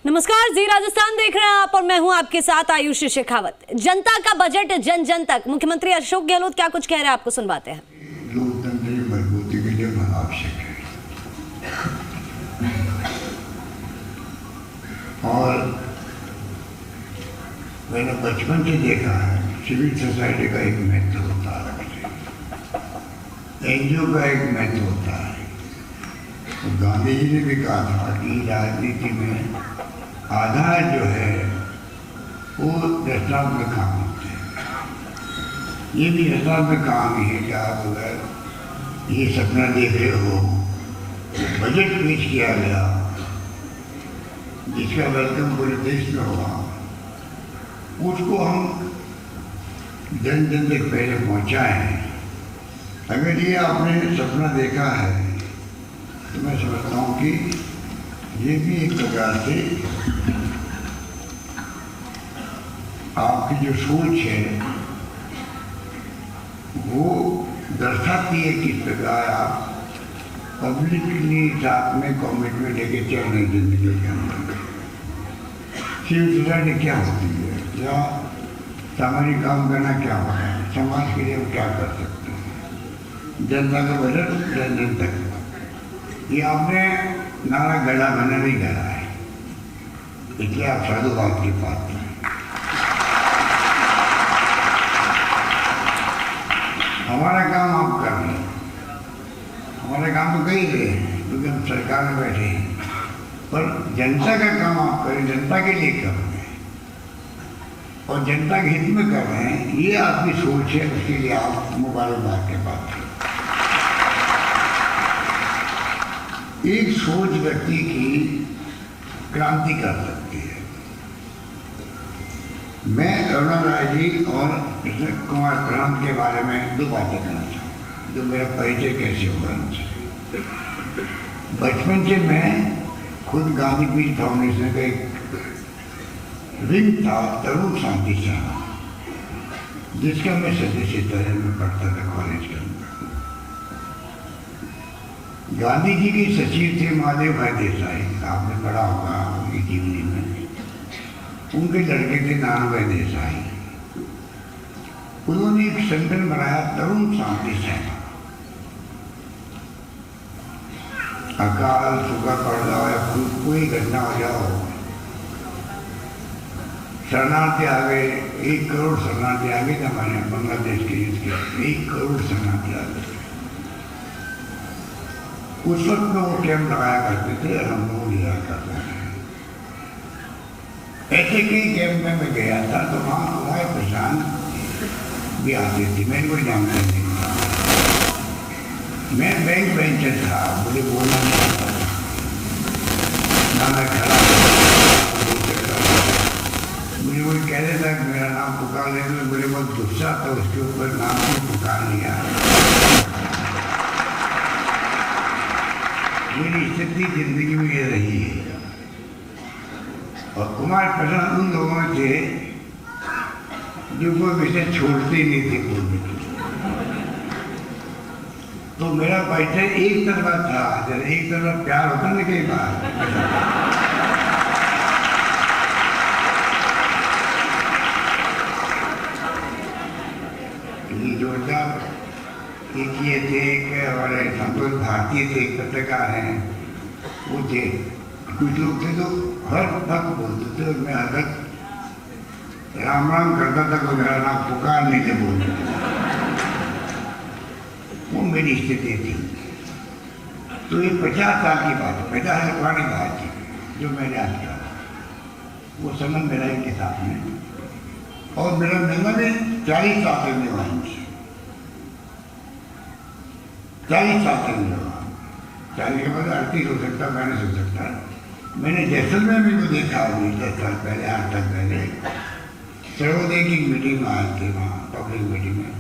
नमस्कार, जी राजस्थान देख रहे हैं आप और मैं हूं आपके साथ आयुषी शेखावत। जनता का बजट जन जन तक, मुख्यमंत्री अशोक गहलोत क्या कुछ कह रहे हैं आपको सुनवाते हैं। लोकतंत्र की मजबूती के लिए आवश्यक है और मैंने बचपन से देखा है सिविल सोसाइटी का एक महत्व होता है, एनजीओ का एक महत्व होता है। तो गांधी जी ने भी कहा था कि राजनीति में आधार जो है वो रचनात्मक काम होते हैं। ये भी रचनात्मक काम ही है कि आप अगर ये सपना देख रहे हो, बजट पेश किया गया जिसका वेलकम पूरे देश में हुआ, उसको हम जन जन तक पहले पहुँचाएँ। अगर ये आपने सपना देखा है तो मैं समझता हूँ कि ये भी एक प्रकार से आपकी जो सोच है वो दर्शाती है किस प्रकार आप पब्लिकली साथ में कमिटमेंट लेके चल रहे जिंदगी के अंदर। सिविल सोसाइटी क्या होती है या सामाजिक काम करना क्या होता है, समाज के लिए हम क्या कर सकते हैं। जनता का बजट जन जन तक, ये आपने नारा गढ़ा मैंने नहीं गढ़ा है, इसलिए आप साधुवाद के पात्र हैं। हमारा काम आप कर रहे हैं, हमारे काम तो कई रहे हैं क्योंकि हम सरकार में बैठे हैं, पर जनता का काम आप करें, जनता के लिए कर रहे हैं और जनता के हित में कर रहे हैं। ये आपकी सोच है, उसके लिए आप मुबारकबाद के पात्र हैं। एक सोच व्यक्ति की क्रांति कर सकती है। मैं करुणा राय जी और कृष्ण कुमार प्रधान के बारे में दो बातें करना चाहूँ, जो मेरा परिचय कैसे हुआ उनसे। बचपन से मैं खुद गांधी पीठ फाउंडेशन का एक विंग था, तरुण शांति सेना, जिसका मैं सदस्यता में पढ़ता था कॉलेज के अंदर। गांधी जी के सचिव थे महादेव भाई देसाई, आपने पढ़ा होगा उनकी जीवनी में। उनके लड़के थे नाना भाई देसाई। उन्होंने एक संगठन बनाया तरुण शांति सेना। अकाल सूखा पड़ जाओ या कोई घटना हो जाओ, शरणार्थी आ गए, 1 करोड़ शरणार्थी आ गए थे हमारे बांग्लादेश के युद्ध के, 1 करोड़ शरणार्थी आ गए। उस वक्त में वो कैंप लगाया करते थे, हम लोग लिया करते थे। ऐसे कई कैंप में मैं गया था तो वहाँ हमारे पहचान भी आती थी, मैंने कोई जानकारी नहीं था। मैं बैंक बेंचर था, मुझे बोलना नहीं आता था, ना मैं खड़ा मुझे कोई कह देता कि मेरा नाम पुकार ले, तो मुझे बहुत गुस्सा था, उसके ऊपर नाम भी पुकार लिया। मेरी स्थिति जिंदगी में ये रही है। और कुमार प्रसाद उन लोगों में थे जो कोई विषय छोड़ते ही नहीं थे बोलने के। तो मेरा परिचय एक तरफा था, जब एक तरफा प्यार होता ना कई बार, जोरदार। एक ये थे कि हमारे संतोष भारतीय थे, एक पत्रकार हैं, वो थे। कुछ लोग थे तो हर वक्त बोलते थे और मैं हर वक्त राम राम करता था, कोई मेरा नाम पुकार नहीं थे बोलते। वो मेरी स्थिति थी। तो ये 50 साल की बात है, 50 साल पुरानी बात थी जो मैंने आज कहा। वो समय मेरा एक किताब में, और मेरा मिलना भी 40 साल तक नहीं हुआ, 40 साल तक नहीं हुआ। 40 के बाद 38 हो सकता, 42 हो सकता है। मैंने जैसलमेर में भी देखा हुई 10 साल पहले, 8 साल पहले सर्वोदय की मीटिंग में आए थे, वहाँ पब्लिक मीटिंग में।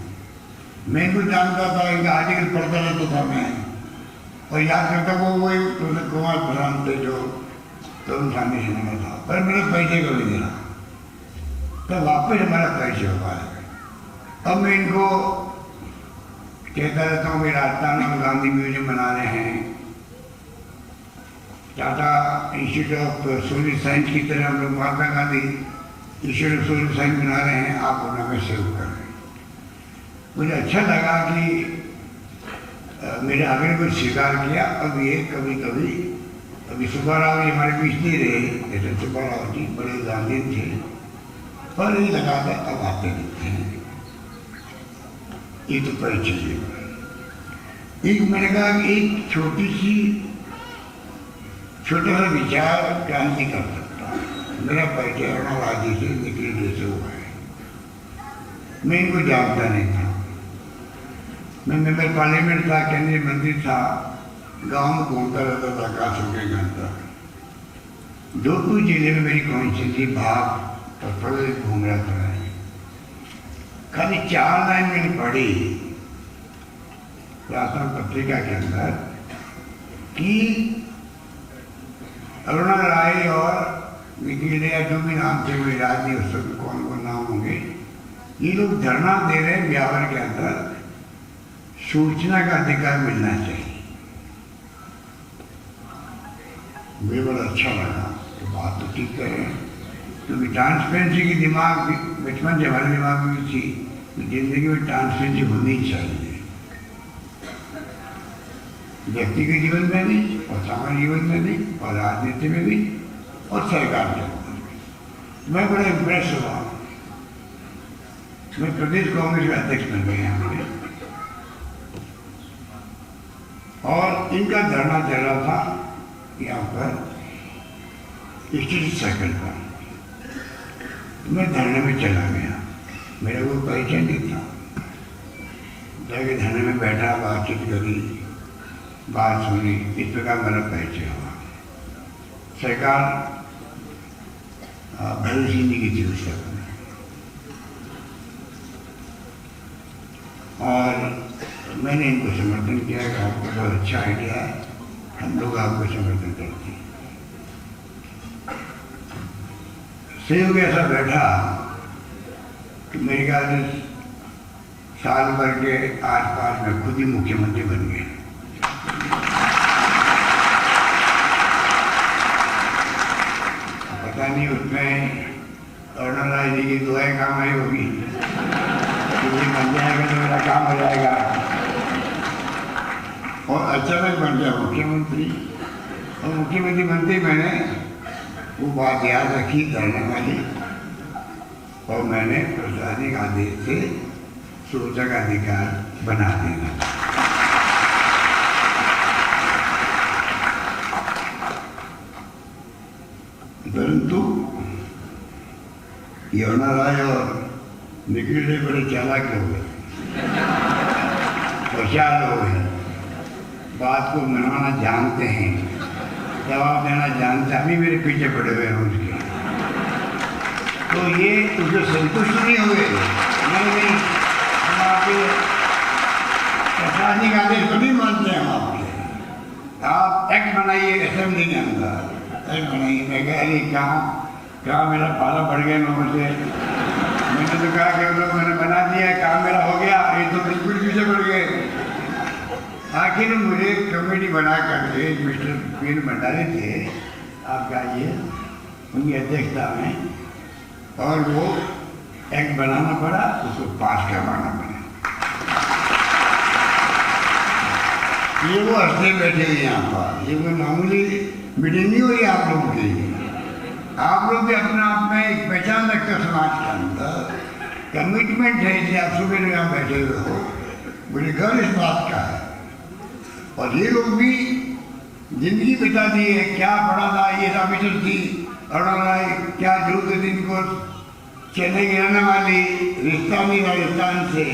मैं कुछ जानता था, इनका आर्टिकल पढ़ता रहता था मैं, और याद करता वो वही कृष्ण कुमार प्रधान थे जो तरुण शांति सेना में था, पर मेरा परिचय कभी नहीं रहा। तो वापस हमारा परिचय हुआ है। अब मैं इनको कहता रहता हूँ कि राजस्थान में गांधी म्यूजियम बना रहे हैं, Tata institute of social science की तरह हम लोग Mahatma Gandhi institute of social science बना रहे हैं, आप उनमें सहयोग कर रहे हैं। मुझे अच्छा लगा कि मेरे आग्रह को स्वीकार किया। अब ये कभी कभी अभी सुब्बाराव जी हमारे बीच नहीं रहे, जैसे सुब्बाराव जी बड़े गांधी थे, पर ये लगा था अब आते रहते हैं। ये तो परिचय एक मैंने कहा कि एक छोटा सा विचार क्रांति कर सकता है। मेरा परिचय अरुणाराजी से निकली से हुआ है। मैं इनको जानता नहीं था। मैं मेंबर पार्लियामेंट था, केंद्रीय मंत्री था, गांव में घूमता रहता था, काशों के घंटा। जोधपुर जिले में मेरी कॉन्स्टिट्यूंसी भाग और प्रदेश घूम रहा था। खाली 4 लाइन मैंने पढ़ी राष्ट्र पत्रिका के अंदर कि अरुणा राय और निखिल या जो भी नाम थे, वे राज्य उस समय कौन नाम होंगे, ये लोग धरना दे रहे हैं ब्यावर के अंदर, सूचना का अधिकार मिलना चाहिए। मुझे बड़ा अच्छा लगा तो बात तो ठीक करें, क्योंकि ट्रांसपेरेंसी की दिमाग बचपन से हमारे दिमाग में थी कि जिंदगी में ट्रांसपेरेंसी होनी चाहिए, व्यक्तिगत जीवन में भी और सामाजिक जीवन में भी और राजनीति में भी और सरकार के अंदर भी। मैं बड़ा इम्प्रेस हुआ। मैं प्रदेश कांग्रेस के अध्यक्ष बन गए यहाँ पे, और इनका धरना चल रहा था यहाँ पर स्टेट सर्कल पर। मैं धरने में चला गया, मेरा कोई परिचय नहीं था। जाके धरने में बैठा, बातचीत करी, बात सुनी, इस प्रकार मेरा परिचय हुआ। सरकार भगत सिंह जी की थी उस समय, और मैंने इनको समर्थन किया कि आपको बहुत अच्छा आइडिया है, हम लोग आपको समर्थन करते हैं। सहयोग ऐसा बैठा कि मेरे ख्याल से साल भर के आसपास में खुद ही मुख्यमंत्री बन गए। पता नहीं उसमें अरुणा जी की दुआएं काम आई होगी, क्योंकि बन जाएगा तो मेरा काम हो जाएगा। और अचानक बन गया मुख्यमंत्री, और मुख्यमंत्री बनते मैंने वो बात याद रखी धरने वाली, और मैंने प्रशासनिक आदेश से सूचना का अधिकार बना देना। परंतु अरुणा राय और निखिल जी बड़े चालाक हो गए, होशियार हो गए, बात को मनाना जानते हैं, जवाब देना जानते हैं। अभी मेरे पीछे पड़े हुए हैं उसके, तो ये उससे संतुष्ट नहीं हुए। नहीं, हम आपके प्रशासनिक आदेश को नहीं मानते हैं। हम आपके आप एक्ट बनाइए असेंबली के अंदर, एक्ट बनाइए। मैं कह रही कहाँ मेरा पाला पड़ गया लोगों से। मैंने तो कहा कि लोग मैंने बना दिया, काम मेरा हो गया, ये तो बिल्कुल पीछे पड़ गए। आखिर मुझे कमेटी बना करके मिस्टर पीर भंडारी थे, आप कहिए, उनकी अध्यक्षता में, और वो एक्ट बनाना पड़ा, उसको पास करवाना पड़ा। ये वो हंसते बैठे हुए यहाँ पर, ये कोई मामूली मीटिंग नहीं हुई आप लोगों की। आप लोग भी अपने आप में एक पहचान रखते हो समाज के अंदर, कमिटमेंट है, इसलिए आप सुबह यहाँ बैठे हुए हो। मुझे गर्व इस बात का है। और ये लोग भी जिंदगी बिता दी है, क्या पढ़ा था, ये ऑफिसर थी अरुणा राय, क्या जरूरत थी इनको, चेन्नई की रहने वाली, रिश्ता नहीं राजस्थान से,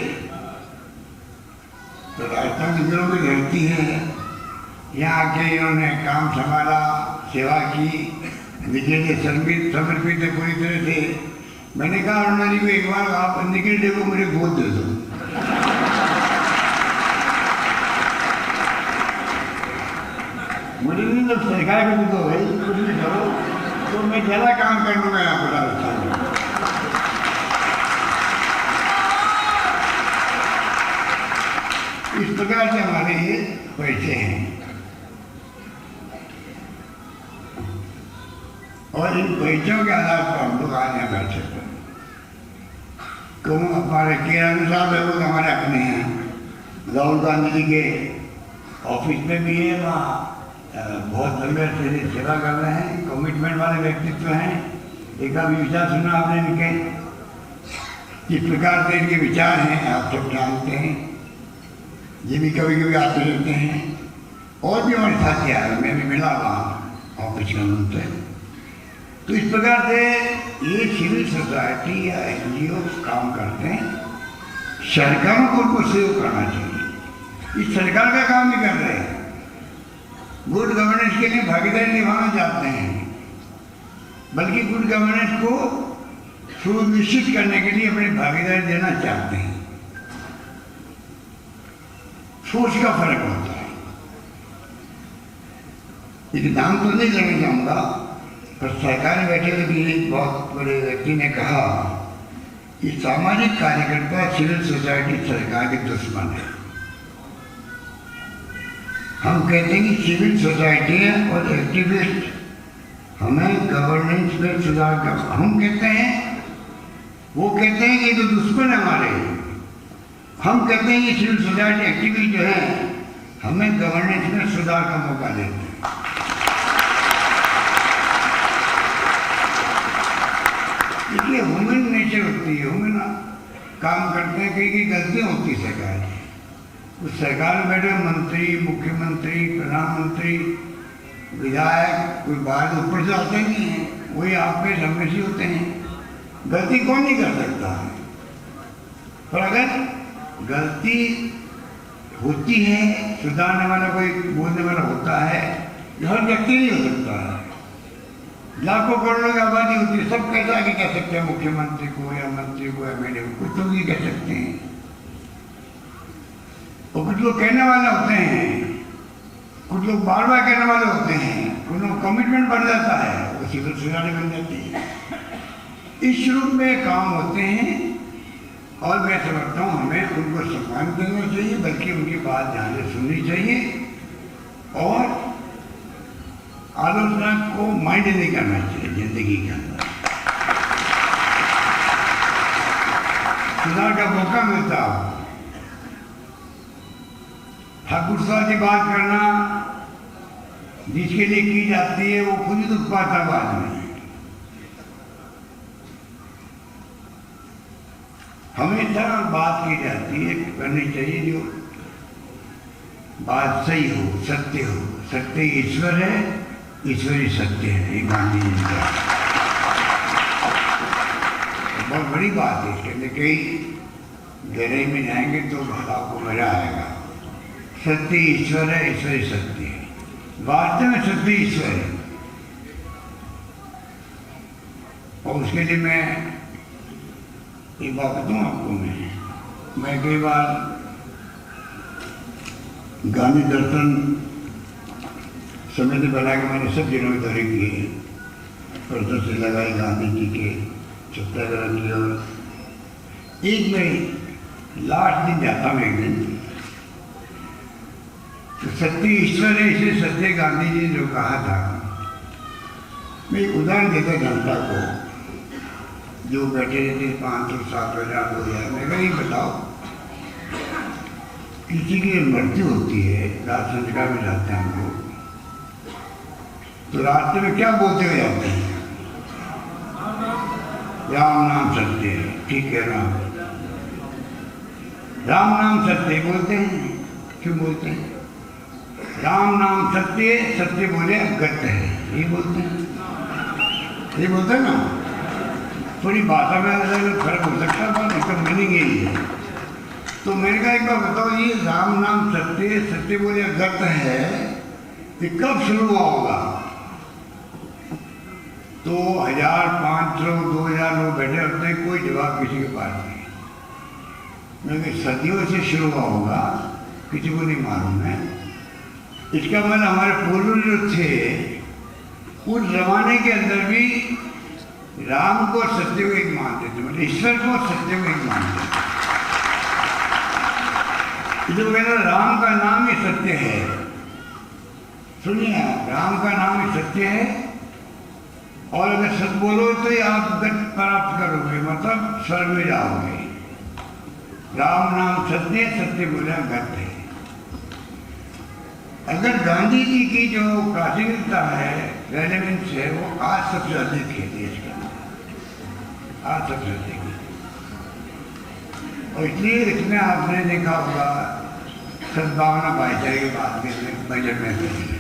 तो राजस्थान की जिलों में रहती है, यहाँ आके इन्होंने काम संभाला, सेवा की, निखिल जी समर्पित है पूरी तरह से। मैंने कहा अरुणा जी को एक बार आप निखिल जी को मुझे गोद दे दो। मुझे नहीं, जब सरकार को दो भाई, कुछ नहीं करो, तो मैं ज़्यादा काम कर लूँगा यहाँ पर राजस्थान में। इस प्रकार से हमारे ये परिचय हैं। और इन परिचयों के आधार पर हम लोग आज यहाँ बैठ सकते हैं। क्यों हमारे किरण साहब है, वो हमारे अपने हैं। राहुल गांधी जी के ऑफिस में भी है, वहाँ बहुत लंबे से सेवा कर रहे हैं, कमिटमेंट वाले व्यक्तित्व हैं। एक अभी विचार सुना आपने इनके, किस प्रकार से इनके विचार हैं आप सब जानते हैं। ये भी कभी कभी आते रहते हैं, और भी हमारे साथी आए, मैं भी मिला वहाँ ऑफिस में उनसे। तो इस प्रकार से ये सिविल सोसाइटी या NGO काम करते हैं। सरकारों को उनको सहयोग करना चाहिए। इस सरकार का काम भी कर रहे हैं, गुड गवर्नेंस के लिए भागीदारी निभाना चाहते हैं, बल्कि गुड गवर्नेंस को सुनिश्चित करने के लिए अपनी भागीदारी देना चाहते हैं। सोच का फर्क होता है। एक नाम तो नहीं लेना चाहूँगा, पर सरकार में बैठे हुए एक बहुत बड़े व्यक्ति ने कहा कि सामाजिक कार्यकर्ता सिविल सोसाइटी सरकार के दुश्मन है। हम कहते हैं कि सिविल सोसाइटी और एक्टिविस्ट हमें गवर्नेंस में सुधार कर, हम कहते हैं, वो कहते हैं कि जो दुश्मन है हमारे, हम कहते हैं कि सिविल सोसाइटी एक्टिविस्ट जो है हमें गवर्नेंस में सुधार का मौका देते हैं। इसलिए ह्यूमन नेचर होती है, ह्यूमन काम करते हैं, कई गलतियाँ होती है सरकार की। उस सरकार में बैठे मंत्री, मुख्यमंत्री, प्रधानमंत्री, विधायक कोई बाहर ऊपर से आते नहीं हैं, वही आप पे सम्मेशी होते हैं। गलती कौन नहीं कर सकता है, पर अगर गलती होती है, सुधारने वाला कोई बोलने वाला होता है, हर व्यक्ति नहीं हो सकता है। लाखों करोड़ों की आबादी होती है, सब कैसा आगे कह सकते हैं मुख्यमंत्री को या मंत्री को या मेरे को, कुछ लोग ये कह सकते हैं। और कुछ लोग कहने वाले होते हैं, कुछ लोग बार बार कहने वाले होते हैं, कुछ लोग कमिटमेंट बन जाता है, वो सिविल सोसाइटी बन जाती है। इस रूप में काम होते हैं, और मैं समझता हूँ हमें उनको सम्मान देना चाहिए, बल्कि उनकी बात ध्यान से सुननी चाहिए और आलोचना को माइंड नहीं करना चाहिए जिंदगी के अंदर। सुधार का मौका मिलता हो, ठाकुर साहब की बात करना जिसके लिए की जाती है वो खुद ही दुख पाता बाद में। हमेशा बात की जाती है, करनी चाहिए जो बात सही हो, सत्य हो। सत्य ईश्वर है, ईश्वर ही सत्य है, ये गांधी जी का बहुत बड़ी बात है। इसके अंदर कई गहराई में जाएंगे तो आपको मजा आएगा। सत्य ईश्वर है, ईश्वर ही सत्य है। वास्तव में सत्य ईश्वर है, और उसके लिए मैं एक बात बताऊँ आपको। मैं कई बार गांधी दर्शन समिति बना के मैंने सब जिलों में दौरे किए, प्रदर्शनी लगाई गांधी जी के, सत्याग्रह किया। एक मैं लास्ट दिन जाता हूँ, एक दिन तो सत्य ईश्वर है, इसे सत्य गांधी जी ने जो कहा था, मैं एक उदाहरण देता जनता को जो बैठे रहते 500, 7,000, 2,000। मैं कहीं बताओ, किसी की मृत्यु होती है, रात संस्कार में जाते हैं हम लोग, तो रास्ते में क्या बोलते हुए जाते हैं? राम नाम सत्य है। ठीक है, राम नाम सत्य बोलते हैं। क्यों बोलते हैं? राम नाम सत्य, सत्य बोले अगत्य है, ये बोलते हैं, ये बोलते हैं ना। थोड़ी भाषा में अलग फर्क हो सकता है, पर इसका मीनिंग यही है। तो मैंने कहा एक बार बताओ, ये राम नाम सत्य, सत्य बोले अगत्य है, ये कब शुरू हुआ होगा? तो 1000, 500, 2000 लोग बैठे होते हैं, कोई जवाब किसी के पास नहीं। क्योंकि सदियों से शुरू हुआ होगा, किसी को नहीं मालूम है। इसका मतलब हमारे पूर्वज जो थे, उस जमाने के अंदर भी राम को सत्य को एक मानते थे, मतलब ईश्वर को सत्य को एक मानते थे। जो कहना राम का नाम ही सत्य है। सुनिए, राम का नाम ही सत्य है, और अगर सच बोलो तो ही आप गति प्राप्त करोगे, मतलब स्वर्ग में जाओगे। राम नाम सत्य, सत्य बोला गत है। अगर गांधी जी की जो प्रासंगिकता है, रेलेवेंस है, वो आज सबसे अधिक है देश के अंदर, आज सबसे अधिक है। और इसलिए इसमें आपने देखा होगा सद्भावना भाईचारे की बात के बजट में कही है।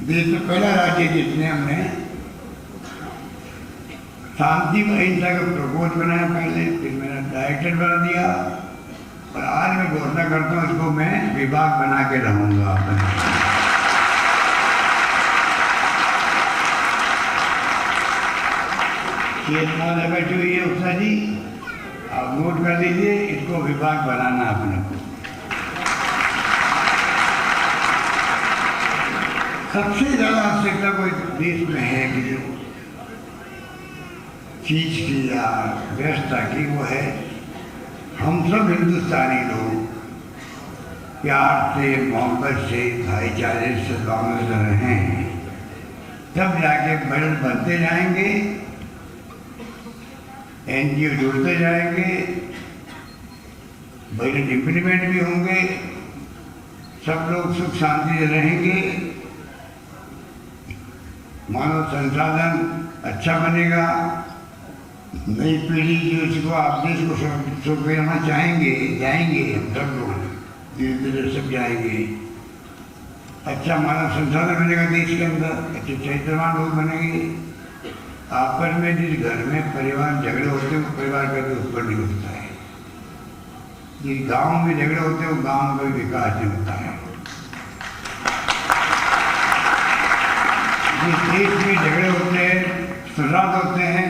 देश में पहला राज्य जिसने हमने शांति व अहिंसा का प्रकोष्ठ बनाया पहले, फिर मैंने डायरेक्टर बना दिया, और आज मैं घोषणा करता हूँ इसको मैं विभाग बना के रहूंगा। बैठी हुई है उत्साह जी, आप नोट कर लीजिए, इसको विभाग बनाना अपने को। सबसे ज्यादा आवश्यकता कोई देश में है कि जो चीज की या व्यवस्था की, वो है हम सब हिंदुस्तानी लोग प्यार से, मोहब्बत से, भाईचारे से, सद्भावना से रहें, तब जाके बजट बनते जाएंगे, एनजीओ जुड़ते जाएंगे, बजट इम्प्लीमेंट भी होंगे, सब लोग सुख शांति से रहेंगे, मानव संसाधन अच्छा बनेगा, नई पीढ़ी जो इसको आप देश को सुख देना चाहेंगे, जाएंगे, हम सब लोग धीरे धीरे सब जाएंगे। अच्छा मानव संसाधन बनेगा देश के अंदर, अच्छे चैतन्यवान लोग बनेंगे। आपस में जिस घर में परिवार झगड़े होते हैं वो परिवार कभी ऊपर नहीं उठता है, जिस गांव में झगड़े होते हैं वो गांव का विकास नहीं होता है, जिस देश में झगड़े होते हैं, फसाद होते हैं,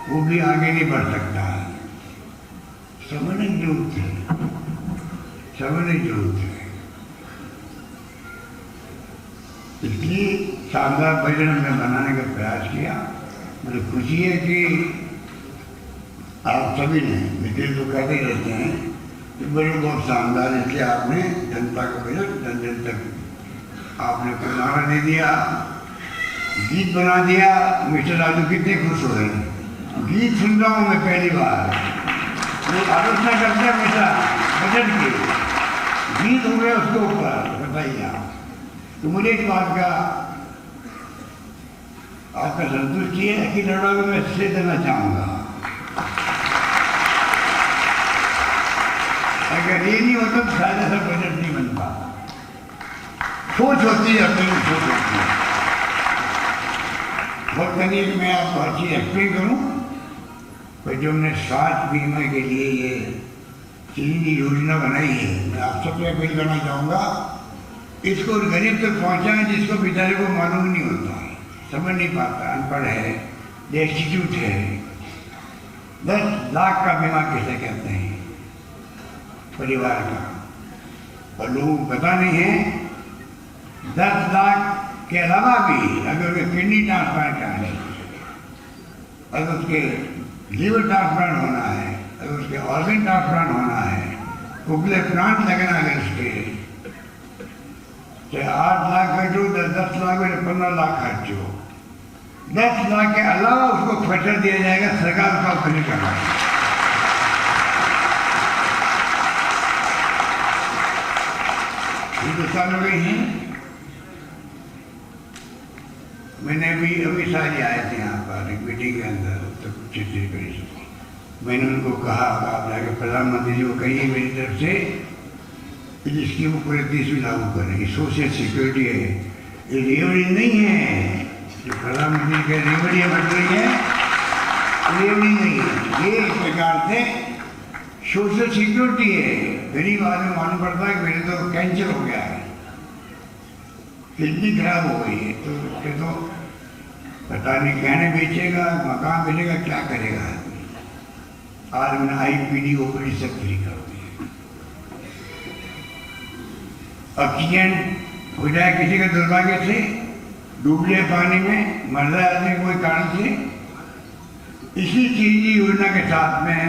वो भी आगे नहीं बढ़ सकता है। समझने की जरूरत है, समझने की जरूरत है। इसलिए शानदार बजट हमने बनाने का प्रयास किया। मुझे खुशी है कि आप सभी ने, मित्र तो कहते ही रहते हैं कि बजट बहुत शानदार, इसलिए आपने जनता का बजट जन जन तक आपने कोई नारा नहीं दिया, गीत बना दिया। मिस्टर राजू कितने खुश हुए, गीत सुन रहा हूँ मैं पहली बार, वो आलोचना करते हैं हमेशा बजट की, गीत हो गया उसके ऊपर, बताइए आप। तो मुझे इस बात का आपका संतुष्टि है कि लड़ा मैं इससे देना चाहूँगा। अगर ये नहीं होता तो शायद ऐसा बजट नहीं बन पाता। सोच होती है, अपनी सोच होती है। बहुत करिए कि मैं आपको हर चीज़ एक्सप्लेन करूँ, पर जो हमने स्वास्थ्य बीमा के लिए ये चीनी योजना बनाई है, मैं आप सबसे अपील करना चाहूँगा, इसको गरीब तक पहुँचाएं जिसको बेचारे को मालूम नहीं होता है, समझ नहीं पाता, अनपढ़ है, डेस्टिट्यूट है। 10 लाख का बीमा कैसे कहते हैं परिवार का, और लोगों को पता नहीं है 10 लाख के अलावा भी अगर उसके किडनी ट्रांसप्लांट कराने, अगर उसके लीवर ट्रांसप्लांट होना है, अगर उसके ऑर्गन ट्रांसप्लांट होना है, कुबले प्लांट लगना है, उसके चाहे 8 लाख खर्च हो, 10 लाख हो, 15 लाख खर्च हो, 10 लाख के अलावा उसको खर्चा दिया जाएगा, सरकार उसका खर्च करना है। हिंदुस्तान में ही मैंने अभी सारी आए थे यहाँ पर एक मीटिंग के अंदर, तो चिट्ठी करी, मैंने उनको कहा आप जाके प्रधानमंत्री जी को कहिए मेरी तरफ से इस स्कीम को पूरे देश में लागू करें। ये सोशल सिक्योरिटी है, ये रेवड़ी नहीं है जो प्रधानमंत्री के रेवड़ियाँ बढ़ रही है, रेवड़ी नहीं है, ये एक प्रकार से सोशल सिक्योरिटी है। गरीब आदमी मालूम पड़ता है कि मेरे तो कैंसर हो गया है, किडनी खराब हो गई है, तो उसके तो पता नहीं कहने बेचेगा, मकान बेचेगा, क्या करेगा। आज मैंने IPD OPD सब फ्री कर दिया। ऑक्सीजन हो जाए किसी के दुर्भाग्य से, डूब जाए पानी में, मर जाए आदमी कोई कारण से, इसी चीज की योजना के साथ में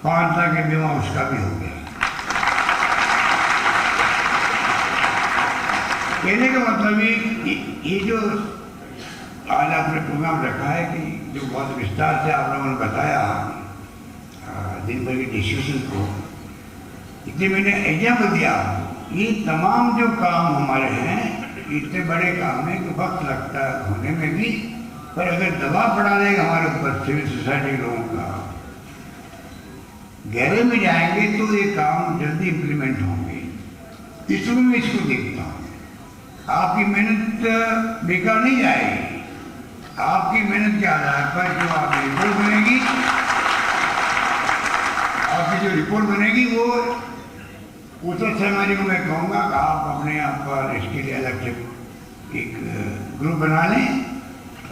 5 लाख के बीमा उसका भी हो गया। कहने का मतलब ये जो आज आपने प्रोग्राम रखा है कि जो बहुत विस्तार से आप लोगों ने बताया दिन भर के डिस्कशन को, इसलिए मैंने एग्जाम्पल दिया। ये तमाम जो काम हमारे हैं इतने बड़े काम है कि वक्त लगता है होने में भी, पर अगर दबाव बढ़ा देगा हमारे ऊपर सिविल सोसाइटी लोगों का, गहरे में जाएंगे तो ये काम जल्दी इम्प्लीमेंट होंगे। इसमें मैं इसको देखता हूँ। आपकी मेहनत बेकार नहीं जाएगी। आपकी मेहनत के आधार पर जो आपकी रिपोर्ट बनेगी, आपकी जो रिपोर्ट बनेगी वो उस सहमारी को मैं कहूँगा कि आप अपने आप पर इसके लिए अलग से एक ग्रुप बना लें।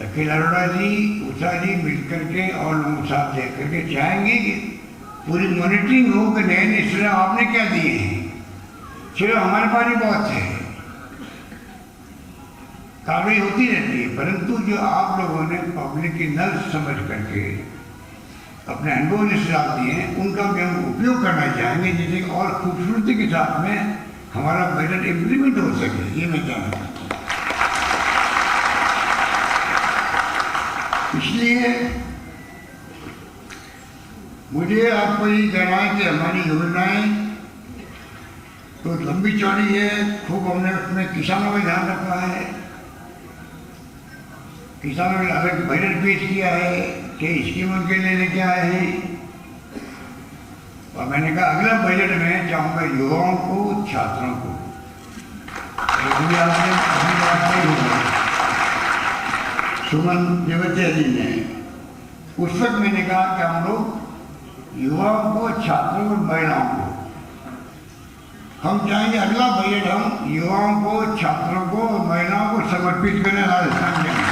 अकेला अरोड़ा जी, उषा जी मिलकर के और लोगों साथ देख करके चाहेंगे कि पूरी मॉनिटरिंग हो कि नए नए सुझाव आपने क्या दिए हैं। चलो हमारे पास भी बहुत है, कार्रवाई होती रहती है, परंतु जो आप लोगों ने पब्लिक की नल समझ करके अपने अनुभव ने सुझाव दिए हैं, उनका भी हम उपयोग करना चाहेंगे, जिससे और खूबसूरती के साथ में हमारा बजट इम्प्लीमेंट हो सके। ये मैं चाहना चाहता हूँ। इसलिए मुझे आपको ये कहना है कि हमारी योजनाएं तो लंबी चौड़ी है, खूब हमने उसमें किसानों का ध्यान रखा है। किसानों ने अलग बजट पेश किया है कि स्कीमों के लिए लेके आए हैं, और मैंने कहा अगला बजट में चाहूँगा युवाओं को, छात्रों को। सुमन देवतिया जी ने उस वक्त मैंने कहा कि हम लोग युवाओं को, छात्रों को, महिलाओं को, हम चाहेंगे अगला बजट हम युवाओं को, छात्रों को और महिलाओं को समर्पित करने राजस्थान जाएंगे।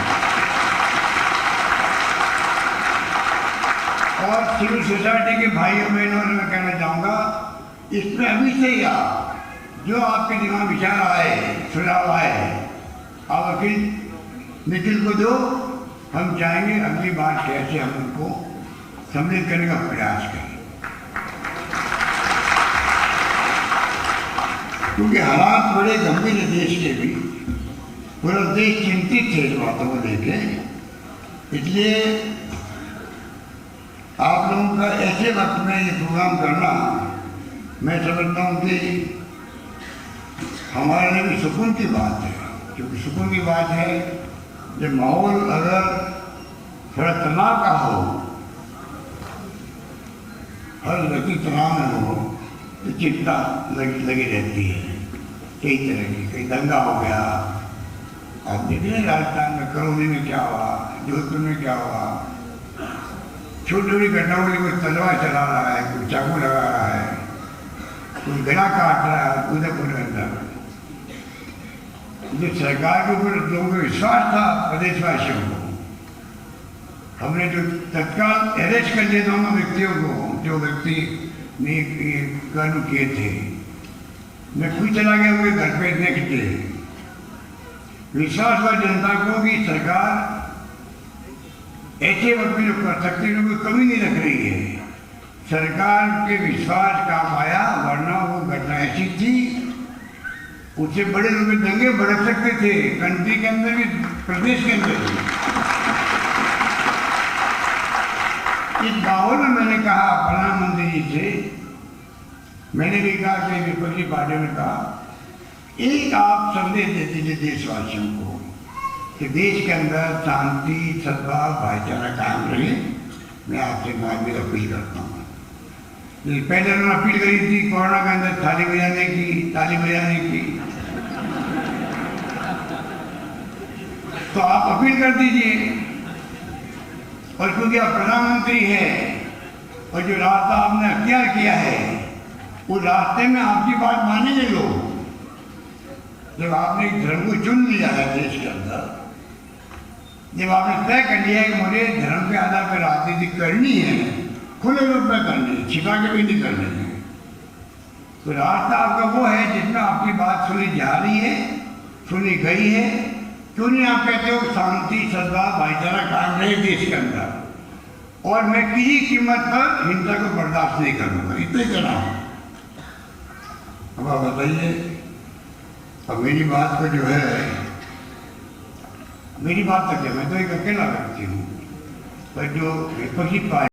और सिविल सोसाइटी के भाइयों बहनों से मैं कहना चाहूँगा, इसमें अभी से ही आप जो आपके दिमाग विचार आए, सुझाव आए, आप वकील निखिल को दो। हम चाहेंगे अगली बार कैसे हम उनको सम्मिलित करने का प्रयास करें, क्योंकि हालात बड़े गंभीर है देश के भी। पूरा देश चिंतित है इस बातों को लेके। इसलिए आप लोगों का ऐसे वक्त में ये प्रोग्राम करना, मैं समझता हूँ कि हमारे लिए भी सुकून की बात है। क्योंकि सुकून की बात है जब माहौल अगर थोड़ा तनाव का हो, हर व्यक्ति तनाव में हो, तो चिंता लगी रहती है कई तरह की। कई दंगा हो गया, आप देखिए राजस्थान में करौली में क्या हुआ, जोधपुर में क्या हुआ, छोटी छोटी घटनाओं के लिए कोई तलवार चला रहा है, कोई चाकू लगा रहा है, कोई गला काट रहा है उदयपुर के अंदर। जो सरकार के ऊपर लोगों को विश्वास था, प्रदेशवासियों को, हमने जो तत्काल अरेस्ट कर लिया दोनों व्यक्तियों को, जो व्यक्ति ने कर्म किए थे। मैं खुद चला गया उनके घर पे नेक्स्ट डे। विश्वास हुआ जनता को कि सरकार ऐसे वक्त में जो कर सकती है, कोई कमी नहीं रख रही है। सरकार के विश्वास काम आया, वरना वो घटना ऐसी थी उससे बड़े रूप में दंगे भड़क सकते थे, कंट्री के अंदर भी, प्रदेश के अंदर भी। इस माहौल में मैंने कहा प्रधानमंत्री जी से, मैंने भी कहा कि विपक्षी पार्टियों ने कहा, एक आप संदेश दे दीजिए देशवासियों को कि देश के अंदर शांति, सद्भाव, भाईचारा कायम रहे। मैं आपसे भी अपील करता हूँ। पहले उन्होंने अपील करी थी कोरोना के अंदर ताली बजाने की, तो आप अपील कर दीजिए। और क्योंकि आप प्रधानमंत्री हैं और जो रास्ता आपने अख्तियार किया है, उस रास्ते में आपकी बात मानेंगे लोग। जब आपने एक धर्म को चुन लिया है देश के अंदर, जब आपने तय कर लिया है कि मुझे धर्म के आधार पर राजनीति करनी है, खुले रूप में करनी है, छिपा के भी नहीं करनी है, तो रास्ता आपका वो है जिसमें आपकी बात सुनी जा रही है, सुनी गई है। क्यों नहीं आप कहते हो शांति, सद्भाव, भाईचारा कायम रहे देश के अंदर, और मैं किसी कीमत पर हिंसा को बर्दाश्त नहीं करूँगा। इतना ही कहना है। अब आप बताइए, अब मेरी बात को जो है मेरी बात तक है, मैं तो एक अकेला व्यक्ति हूँ, पर जो विपक्षी पार्टी